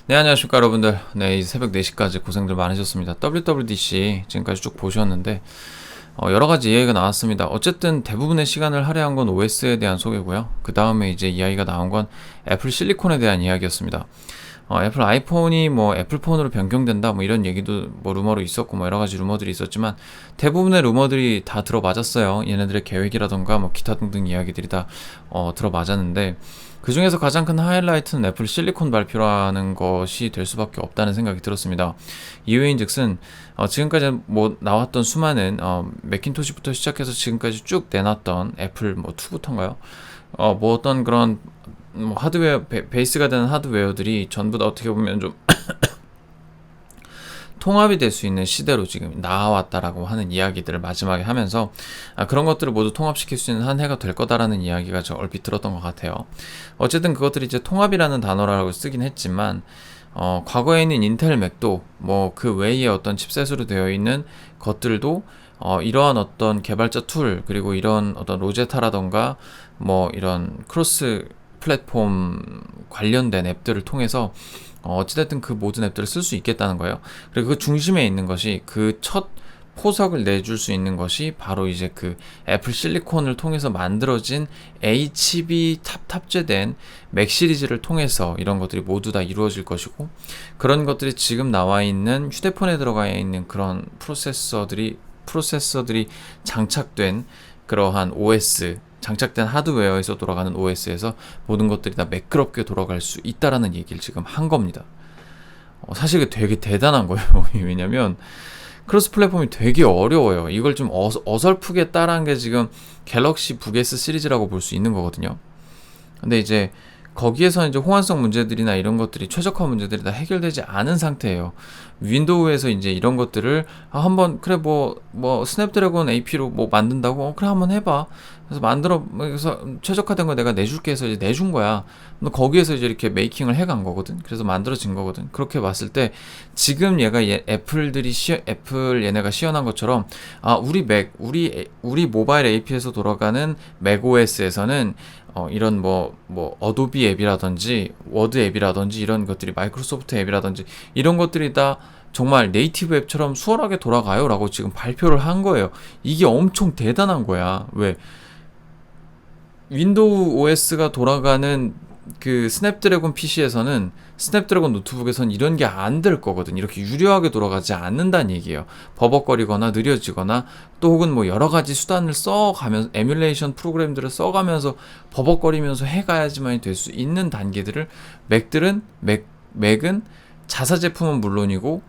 네, 안녕하십니까 여러분들. 네, 이제 새벽 4시까지 고생들 많으셨습니다. WWDC 지금까지 쭉 보셨는데 여러가지 이야기가 나왔습니다. 어쨌든 대부분의 시간을 할애한 건 OS에 대한 소개고요. 그 다음에 이제 이야기가 나온 건 애플 실리콘에 대한 이야기였습니다. 애플 아이폰이 뭐 애플폰으로 변경된다 뭐 이런 얘기도 뭐 루머로 있었고 뭐 여러가지 루머들이 있었지만 대부분의 루머들이 다 들어맞았어요. 얘네들의 계획이라던가 뭐 기타 등등 이야기들이 다 들어맞았는데, 그 중에서 가장 큰 하이라이트는 애플 실리콘 발표라는 것이 될 수밖에 없다는 생각이 들었습니다. 이유인즉슨 지금까지 뭐 나왔던 수많은 매킨토시부터 시작해서 지금까지 쭉 내놨던 애플 뭐 2부터인가요? 뭐 어떤 그런 뭐 하드웨어 베이스가 되는 하드웨어들이 전부 다 어떻게 보면 좀 통합이 될 수 있는 시대로 지금 나아왔다라고 하는 이야기들을 마지막에 하면서 그런 것들을 모두 통합시킬 수 있는 한 해가 될 거다라는 이야기가 저 얼핏 들었던 것 같아요. 어쨌든 그것들이 이제 통합이라는 단어라고 쓰긴 했지만 과거에 있는 인텔 맥도 뭐 그 외에 어떤 칩셋으로 되어 있는 것들도 이러한 어떤 개발자 툴, 그리고 이런 어떤 로제타라던가 뭐 이런 크로스 플랫폼 관련된 앱들을 통해서 어찌됐든 그 모든 앱들을 쓸 수 있겠다는 거예요. 그리고 그 중심에 있는 것이, 그 첫 포석을 내줄 수 있는 것이 바로 이제 그 애플 실리콘을 통해서 만들어진 H칩이 탑재된 맥 시리즈를 통해서 이런 것들이 모두 다 이루어질 것이고, 그런 것들이 지금 나와 있는 휴대폰에 들어가 있는 그런 프로세서들이 장착된 그러한 OS, 장착된 하드웨어에서 돌아가는 OS에서 모든 것들이 다 매끄럽게 돌아갈 수 있다라는 얘기를 지금 한 겁니다. 사실 이게 되게 대단한 거예요. 왜냐면 크로스 플랫폼이 되게 어려워요. 이걸 좀 어설프게 따라한 게 지금 갤럭시 북 S 시리즈라고 볼 수 있는 거거든요. 근데 이제 거기에서 이제 호환성 문제들이나 이런 것들이, 최적화 문제들이 다 해결되지 않은 상태예요. 윈도우에서 이제 이런 것들을 한번, 그래 뭐 스냅드래곤 AP로 뭐 만든다고, 그래 한번 해봐. 그래서 최적화된 거 내가 내줄게 해서 이제 내준 거야. 너 거기에서 이제 이렇게 메이킹을 해간 거거든. 그래서 만들어진 거거든. 그렇게 봤을 때 지금 애플 얘네가 시연한 것처럼 우리 모바일 AP에서 돌아가는 맥OS에서는 이런 뭐 어도비 앱이라든지 워드 앱이라든지 이런 것들이, 마이크로소프트 앱이라든지 이런 것들이 다 정말 네이티브 앱처럼 수월하게 돌아가요 라고 지금 발표를 한 거예요. 이게 엄청 대단한 거야. 왜? 윈도우 OS가 돌아가는 그 스냅드래곤 PC에서는, 스냅드래곤 노트북에서는 이런 게 안 될 거거든. 이렇게 유려하게 돌아가지 않는다는 얘기예요. 버벅거리거나 느려지거나, 또 혹은 뭐 여러 가지 수단을 써가면서, 에뮬레이션 프로그램들을 써가면서 버벅거리면서 해가야지만 될 수 있는 단계들을 맥은 자사 제품은 물론이고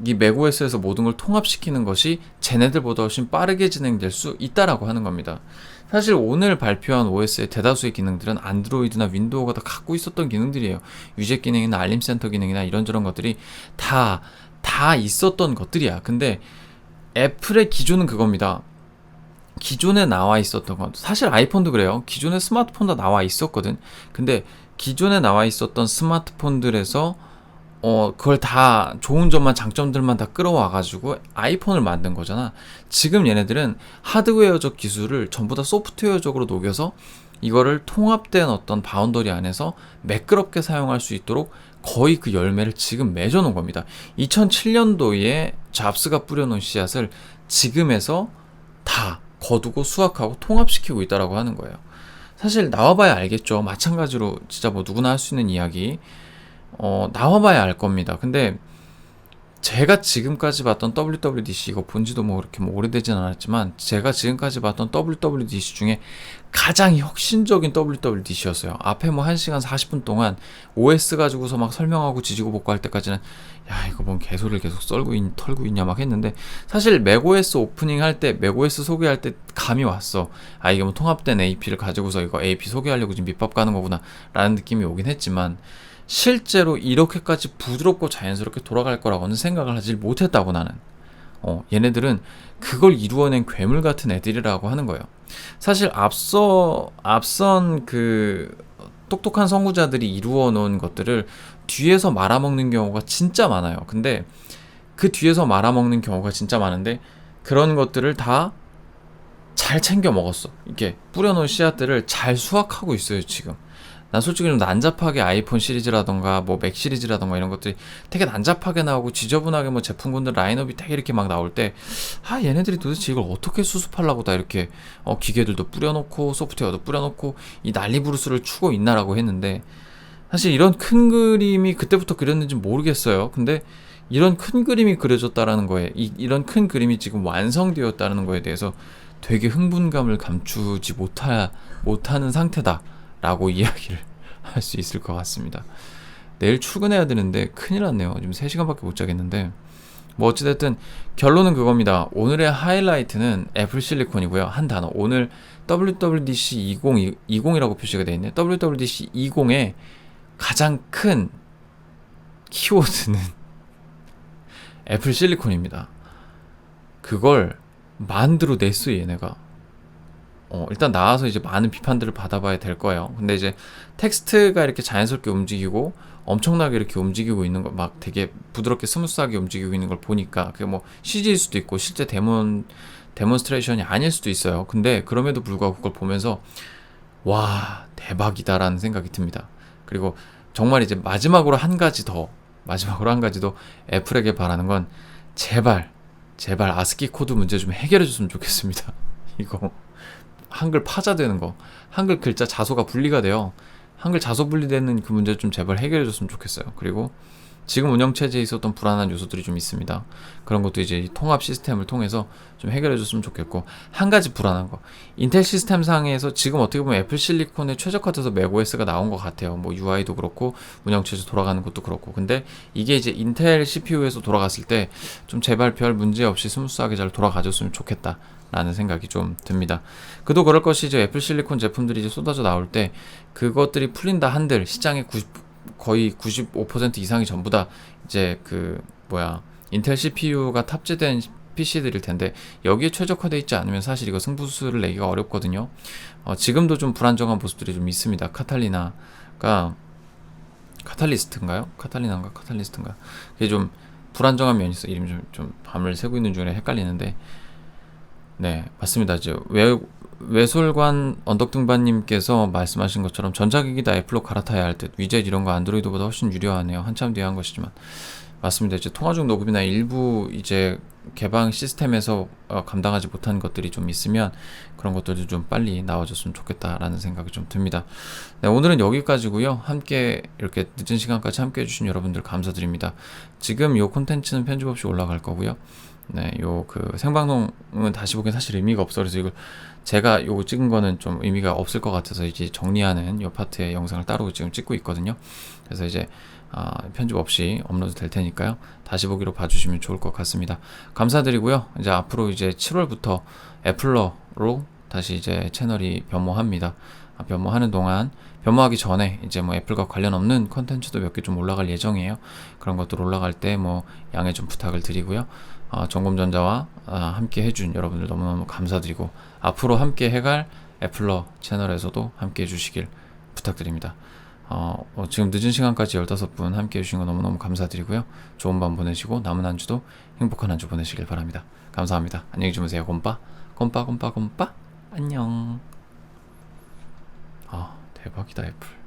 이 맥OS에서 모든 걸 통합시키는 것이 쟤네들보다 훨씬 빠르게 진행될 수 있다라고 하는 겁니다. 사실 오늘 발표한 OS의 대다수의 기능들은 안드로이드나 윈도우가 다 갖고 있었던 기능들이에요. 유제 기능이나 알림 센터 기능이나 이런저런 것들이 다 있었던 것들이야. 근데 애플의 기존은 그겁니다. 기존에 나와 있었던 건, 사실 아이폰도 그래요. 기존에 스마트폰도 나와 있었거든. 근데 기존에 나와 있었던 스마트폰들에서 그걸 다 좋은 점만, 장점들만 다 끌어와가지고 아이폰을 만든 거잖아. 지금 얘네들은 하드웨어적 기술을 전부 다 소프트웨어적으로 녹여서 이거를 통합된 어떤 바운더리 안에서 매끄럽게 사용할 수 있도록 거의 그 열매를 지금 맺어놓은 겁니다. 2007년도에 잡스가 뿌려놓은 씨앗을 지금에서 다 거두고 수확하고 통합시키고 있다라고 하는 거예요. 사실 나와봐야 알겠죠. 마찬가지로 진짜 뭐 누구나 할 수 있는 이야기, 나와봐야 알 겁니다. 근데 제가 지금까지 봤던 WWDC, 이거 본지도 뭐 그렇게 뭐 오래되진 않았지만 제가 지금까지 봤던 WWDC 중에 가장 혁신적인 WWDC였어요. 앞에 뭐 1시간 40분 동안 OS 가지고서 막 설명하고 지지고 볶고 할 때까지는 야 이거 뭔 개소리를 계속 털고 있냐 막 했는데, 사실 맥OS 오프닝 할 때, 맥OS 소개할 때 감이 왔어. 이게 뭐 통합된 AP를 가지고서 이거 AP 소개하려고 지금 밑밥 가는 거구나 라는 느낌이 오긴 했지만, 실제로 이렇게까지 부드럽고 자연스럽게 돌아갈 거라고는 생각을 하지 못했다고 나는. 얘네들은 그걸 이루어낸 괴물 같은 애들이라고 하는 거예요. 사실 앞선 그 똑똑한 선구자들이 이루어 놓은 것들을 뒤에서 말아먹는 경우가 진짜 많아요. 근데 그 뒤에서 말아먹는 경우가 진짜 많은데 그런 것들을 다 잘 챙겨 먹었어. 이렇게 뿌려놓은 씨앗들을 잘 수확하고 있어요, 지금. 난 솔직히 좀 난잡하게 아이폰 시리즈라던가 뭐 맥 시리즈라던가 이런 것들이 되게 난잡하게 나오고 지저분하게 뭐 제품군들 라인업이 되게 이렇게 막 나올 때 얘네들이 도대체 이걸 어떻게 수습하려고 다 이렇게 기계들도 뿌려놓고 소프트웨어도 뿌려놓고 이 난리 부르스를 추고 있나라고 했는데, 사실 이런 큰 그림이 그때부터 그렸는지 모르겠어요. 근데 이런 큰 그림이 그려졌다라는 거에, 이런 큰 그림이 지금 완성되었다는 거에 대해서 되게 흥분감을 감추지 못하는 상태다라고 이야기를 할 수 있을 것 같습니다. 내일 출근해야 되는데 큰일 났네요. 지금 3시간밖에 못 자겠는데, 뭐 어찌됐든 결론은 그겁니다. 오늘의 하이라이트는 애플 실리콘이고요. 한 단어, 오늘 WWDC 2020이라고 표시가 되어 있네요. WWDC 20의 가장 큰 키워드는 애플 실리콘입니다. 그걸 만들어냈어 얘네가. 일단 나와서 이제 많은 비판들을 받아봐야 될 거예요. 근데 이제 텍스트가 이렇게 자연스럽게 움직이고 엄청나게 이렇게 움직이고 있는 거, 막 되게 부드럽게 스무스하게 움직이고 있는 걸 보니까 그게 뭐 CG일 수도 있고 실제 데몬스트레이션이 아닐 수도 있어요. 근데 그럼에도 불구하고 그걸 보면서 와, 대박이다라는 생각이 듭니다. 그리고 정말 이제 마지막으로 한 가지 더 애플에게 바라는 건 제발 아스키 코드 문제 좀 해결해 줬으면 좋겠습니다. 이거 한글 파자되는 거, 한글 글자 자소가 분리가 돼요. 한글 자소 분리되는 그 문제 좀 제발 해결해 줬으면 좋겠어요. 그리고 지금 운영체제에 있었던 불안한 요소들이 좀 있습니다. 그런 것도 이제 통합 시스템을 통해서 좀 해결해 줬으면 좋겠고, 한 가지 불안한 거, 인텔 시스템 상에서 지금 어떻게 보면 애플 실리콘에 최적화돼서 맥OS가 나온 것 같아요. 뭐 UI도 그렇고 운영체제 돌아가는 것도 그렇고. 근데 이게 이제 인텔 CPU에서 돌아갔을 때 좀 제발 별 문제 없이 스무스하게 잘 돌아가줬으면 좋겠다 라는 생각이 좀 듭니다. 그도 그럴 것이 이제 애플 실리콘 제품들이 이제 쏟아져 나올 때 그것들이 풀린다 한들 시장의 거의 95% 이상이 전부 다 이제 인텔 CPU가 탑재된 PC들일 텐데, 여기에 최적화되어 있지 않으면 사실 이거 승부수를 내기가 어렵거든요. 지금도 좀 불안정한 모습들이 좀 있습니다. 카탈리스트인가요? 그게 좀 불안정한 면이 있어. 이름이 좀 밤을 새고 있는 중에 헷갈리는데, 네, 맞습니다. 이제 외솔관 언덕등반님께서 말씀하신 것처럼 전자기기 다 애플로 갈아타야 할 듯, 위젯 이런 거 안드로이드보다 훨씬 유려하네요. 한참 뒤에 한 것이지만. 맞습니다. 이제 통화 중 녹음이나 일부 이제 개방 시스템에서 감당하지 못한 것들이 좀 있으면 그런 것들도 좀 빨리 나와줬으면 좋겠다라는 생각이 좀 듭니다. 네, 오늘은 여기까지고요. 함께 이렇게 늦은 시간까지 함께 해주신 여러분들 감사드립니다. 지금 요 콘텐츠는 편집 없이 올라갈 거고요. 네, 생방송은 다시 보기엔 사실 의미가 없어. 그래서 이걸 제가 요거 찍은 거는 좀 의미가 없을 것 같아서 이제 정리하는 요 파트의 영상을 따로 지금 찍고 있거든요. 그래서 이제 편집 없이 업로드 될 테니까요. 다시 보기로 봐주시면 좋을 것 같습니다. 감사드리고요. 이제 앞으로 이제 7월부터 애플러로 다시 이제 채널이 변모합니다. 변모하는 동안, 변모하기 전에 이제 뭐 애플과 관련 없는 컨텐츠도 몇 개 좀 올라갈 예정이에요. 그런 것들 올라갈 때 뭐 양해 좀 부탁을 드리고요. 정검전자와 함께 해준 여러분들 너무너무 감사드리고, 앞으로 함께 해갈 애플러 채널에서도 함께 해주시길 부탁드립니다. 지금 늦은 시간까지 15분 함께 해주신 거 너무너무 감사드리고요. 좋은 밤 보내시고 남은 한 주도 행복한 한 주 보내시길 바랍니다. 감사합니다. 안녕히 주무세요. 곰빠 안녕. 대박이다 애플.